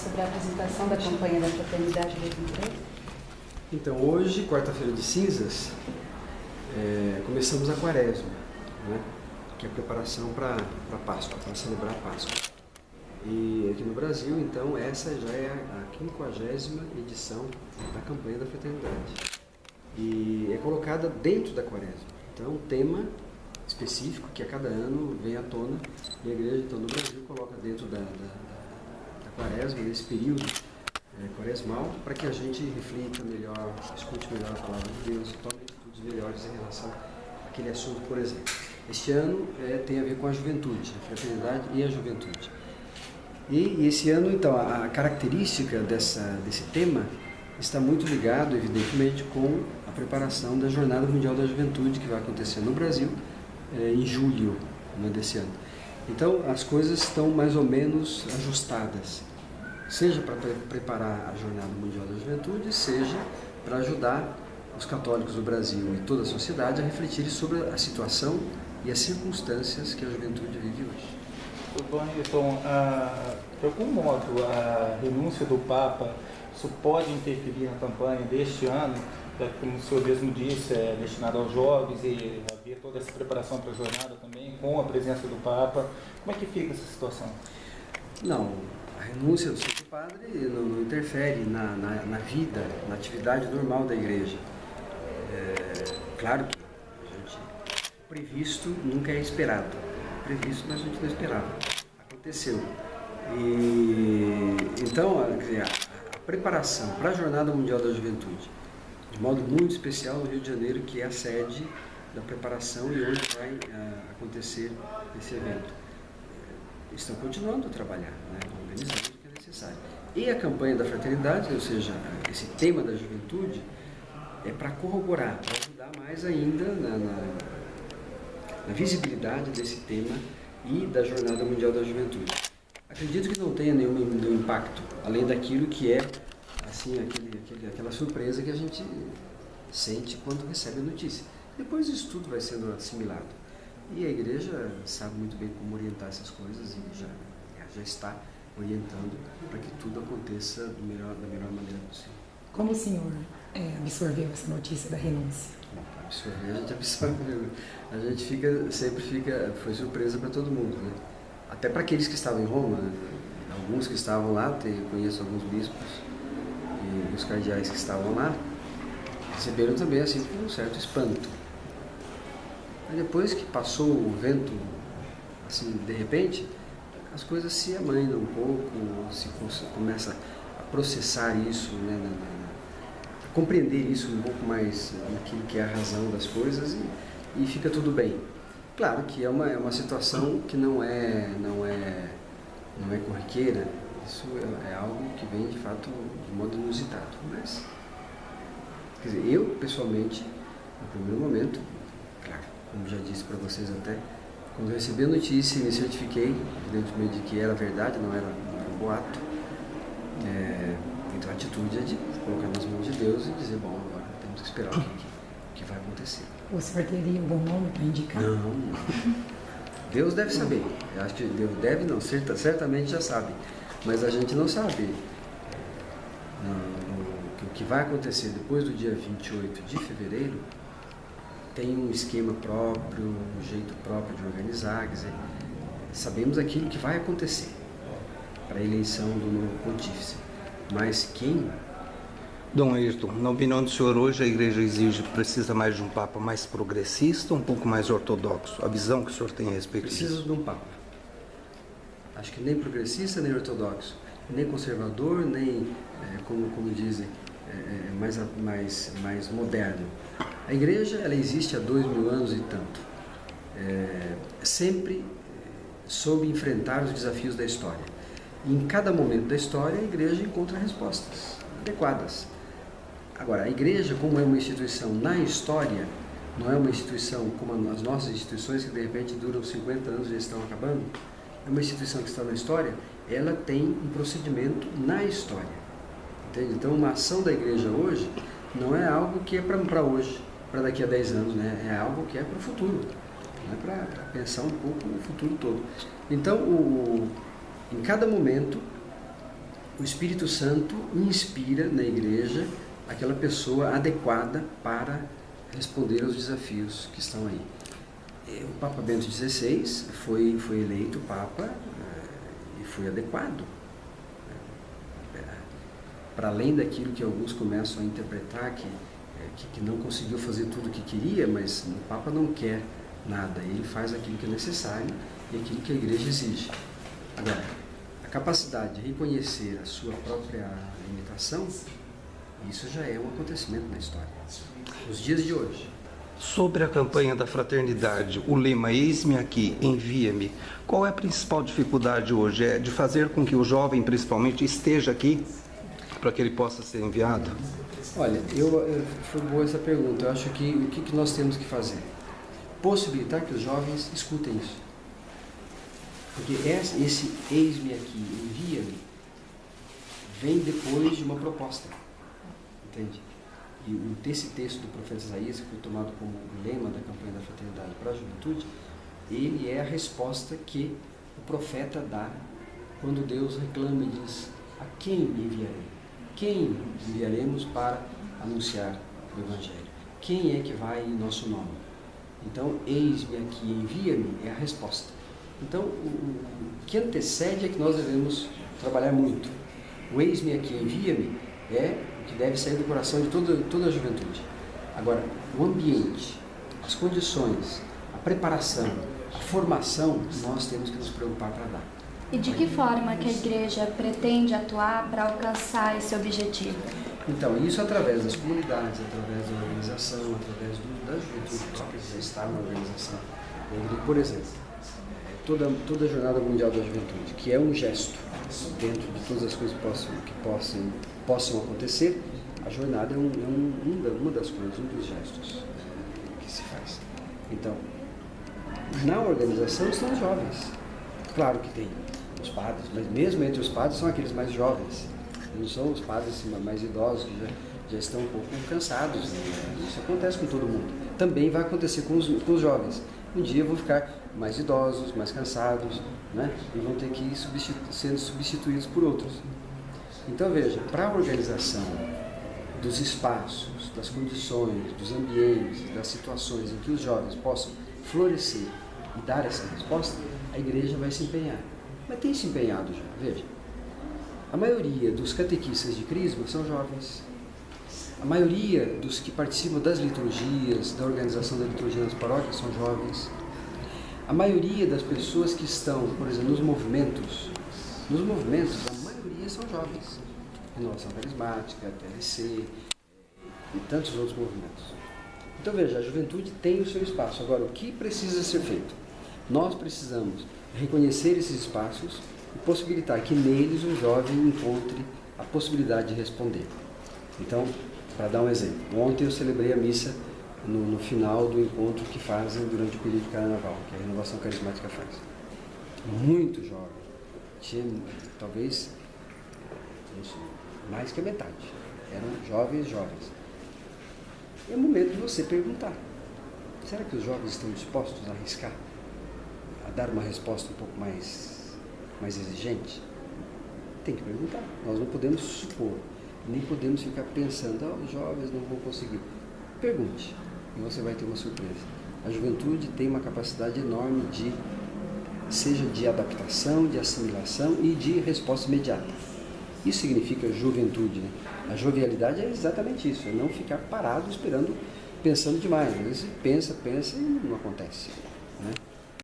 sobre a apresentação da campanha da Fraternidade 2023? Então, hoje, quarta-feira de cinzas, começamos a quaresma, né? Que é a preparação para a Páscoa, para celebrar a Páscoa. E aqui no Brasil, então, essa já é a 50ª edição da campanha da Fraternidade. E é colocada dentro da quaresma. Então, um tema específico que a cada ano vem à tona e a igreja, então, no Brasil, coloca dentro da quaresma, nesse período quaresmal, para que a gente reflita melhor, escute melhor a palavra de Deus e tome atitudes melhores em relação àquele assunto, por exemplo. Este ano tem a ver com a juventude, a fraternidade e a juventude. E esse ano, então, a característica desse tema está muito ligado, evidentemente, com a preparação da Jornada Mundial da Juventude, que vai acontecer no Brasil em julho, né, desse ano. Então, as coisas estão mais ou menos ajustadas, seja para preparar a Jornada Mundial da Juventude, seja para ajudar os católicos do Brasil e toda a sociedade a refletirem sobre a situação e as circunstâncias que a juventude vive hoje. Então, de algum modo, a renúncia do Papa, isso pode interferir na campanha deste ano, como o senhor mesmo disse, é destinado aos jovens e haver toda essa preparação para a jornada também, com a presença do Papa. Como é que fica essa situação? Não, a renúncia do Santo Padre não interfere na vida, na atividade normal da Igreja. Claro que previsto nunca é esperado. Previsto, mas a gente não esperava. Aconteceu. E então, a preparação para a Jornada Mundial da Juventude, de modo muito especial no Rio de Janeiro, que é a sede da preparação e onde vai acontecer esse evento. Estão continuando a trabalhar, né, organizando o que é necessário. E a campanha da fraternidade, ou seja, esse tema da juventude, é para corroborar, para ajudar mais ainda na visibilidade desse tema e da Jornada Mundial da Juventude. Acredito que não tenha nenhum impacto, além daquilo que é assim, aquela surpresa que a gente sente quando recebe a notícia. Depois isso tudo vai sendo assimilado. E a igreja sabe muito bem como orientar essas coisas e já está orientando para que tudo aconteça da melhor maneira possível. Como o senhor absorveu essa notícia da renúncia? Absorver, a gente absorveu. A gente sempre foi surpresa para todo mundo, né? Até para aqueles que estavam em Roma, né? Alguns que estavam lá, conheço alguns bispos e os cardeais que estavam lá, receberam também assim com um certo espanto. Mas depois que passou o vento, assim, de repente, as coisas se amainam um pouco, se começa a processar isso, né, a compreender isso um pouco mais naquilo que é a razão das coisas e fica tudo bem. Claro que é uma situação que não é corriqueira, isso é algo que vem de fato de modo inusitado, mas, quer dizer, eu pessoalmente, no primeiro momento, claro, como já disse para vocês até, quando eu recebi a notícia e me certifiquei, evidentemente, de que era verdade, não era um boato, então a atitude é de colocar nas mãos de Deus e dizer, bom, agora temos que esperar o que vai acontecer. O senhor teria algum nome para indicar? Não. Deus deve saber. Eu acho que Deus deve não, certamente já sabe. Mas a gente não sabe o que vai acontecer depois do dia 28 de fevereiro. Tem um esquema próprio, um jeito próprio de organizar, quer dizer, sabemos aquilo que vai acontecer para a eleição do novo pontífice. Mas quem? Dom Ayrton, na opinião do senhor, hoje a igreja precisa mais de um Papa mais progressista ou um pouco mais ortodoxo? A visão que o senhor tem a respeito disso? Precisa de um Papa. Acho que nem progressista, nem ortodoxo, nem conservador, nem, como dizem, mais moderno. A igreja, ela existe há 2000 anos e tanto. Sempre soube enfrentar os desafios da história. E em cada momento da história, a igreja encontra respostas adequadas. Agora, a igreja, como é uma instituição na história, não é uma instituição como as nossas instituições, que de repente duram 50 anos e já estão acabando, é uma instituição que está na história, ela tem um procedimento na história. Entende? Então, uma ação da igreja hoje não é algo que é para hoje, para daqui a 10 anos, né? É algo que é para o futuro, não é para pensar um pouco no futuro todo. Então, em cada momento, o Espírito Santo inspira na igreja aquela pessoa adequada para responder aos desafios que estão aí. O Papa Bento XVI foi eleito Papa e foi adequado. Para além daquilo que alguns começam a interpretar, que não conseguiu fazer tudo o que queria, mas o Papa não quer nada, ele faz aquilo que é necessário e aquilo que a igreja exige. Agora, a capacidade de reconhecer a sua própria limitação, isso já é um acontecimento na história. Nos dias de hoje. Sobre a campanha da fraternidade, o lema "Eis-me aqui, envia-me", qual é a principal dificuldade hoje? É de fazer com que o jovem, principalmente, esteja aqui para que ele possa ser enviado? Olha, foi boa essa pergunta. Eu acho que o que nós temos que fazer? Possibilitar que os jovens escutem isso. Porque esse "eis-me aqui, envia-me" vem depois de uma proposta. Entende? E esse texto do profeta Isaías, que foi tomado como lema da campanha da fraternidade para a juventude, ele é a resposta que o profeta dá quando Deus reclama e diz: a quem me enviarei? Quem enviaremos para anunciar o Evangelho? Quem é que vai em nosso nome? Então, eis-me aqui, envia-me, é a resposta. Então, o que antecede é que nós devemos trabalhar muito. O eis-me aqui, envia-me é o que deve sair do coração de toda a juventude. Agora, o ambiente, as condições, a preparação, a formação, nós temos que nos preocupar para dar. E de que forma que a igreja pretende atuar para alcançar esse objetivo? Então, isso através das comunidades, através da organização, através da juventude própria, que já está na organização da igreja. Por exemplo, toda a Jornada Mundial da Juventude, que é um gesto dentro de todas as coisas que possam acontecer, a jornada é uma das coisas, um dos gestos que se faz. Então, na organização estão os jovens. Claro que tem os padres, mas mesmo entre os padres são aqueles mais jovens. Não são os padres mais idosos, que já estão um pouco cansados. Isso acontece com todo mundo. Também vai acontecer com os jovens. Um dia vão ficar mais idosos, mais cansados, né? E vão ter que ir sendo substituídos por outros. Então veja, para a organização dos espaços, das condições, dos ambientes, das situações em que os jovens possam florescer e dar essa resposta, a igreja vai se empenhar. Mas tem se empenhado já, veja. A maioria dos catequistas de Crisma são jovens. A maioria dos que participam das liturgias, da organização da liturgia nas paróquias, são jovens. A maioria das pessoas que estão, por exemplo, nos movimentos, a maioria são jovens. Renovação Carismática, TLC e tantos outros movimentos. Então veja, a juventude tem o seu espaço. Agora, o que precisa ser feito? Nós precisamos reconhecer esses espaços e possibilitar que neles o jovem encontre a possibilidade de responder. Então, para dar um exemplo, ontem eu celebrei a missa no final do encontro que fazem durante o período de carnaval, que a Renovação Carismática faz. Muito jovem, tinha talvez mais que a metade, eram jovens. E é o momento de você perguntar: será que os jovens estão dispostos a arriscar? A dar uma resposta um pouco mais exigente? Tem que perguntar. Nós não podemos supor, nem podemos ficar pensando: os jovens não vão conseguir. Pergunte, e você vai ter uma surpresa. A juventude tem uma capacidade enorme seja de adaptação, de assimilação e de resposta imediata. Isso significa juventude, né? A jovialidade é exatamente isso, é não ficar parado esperando, pensando demais. Às vezes pensa e não acontece, né?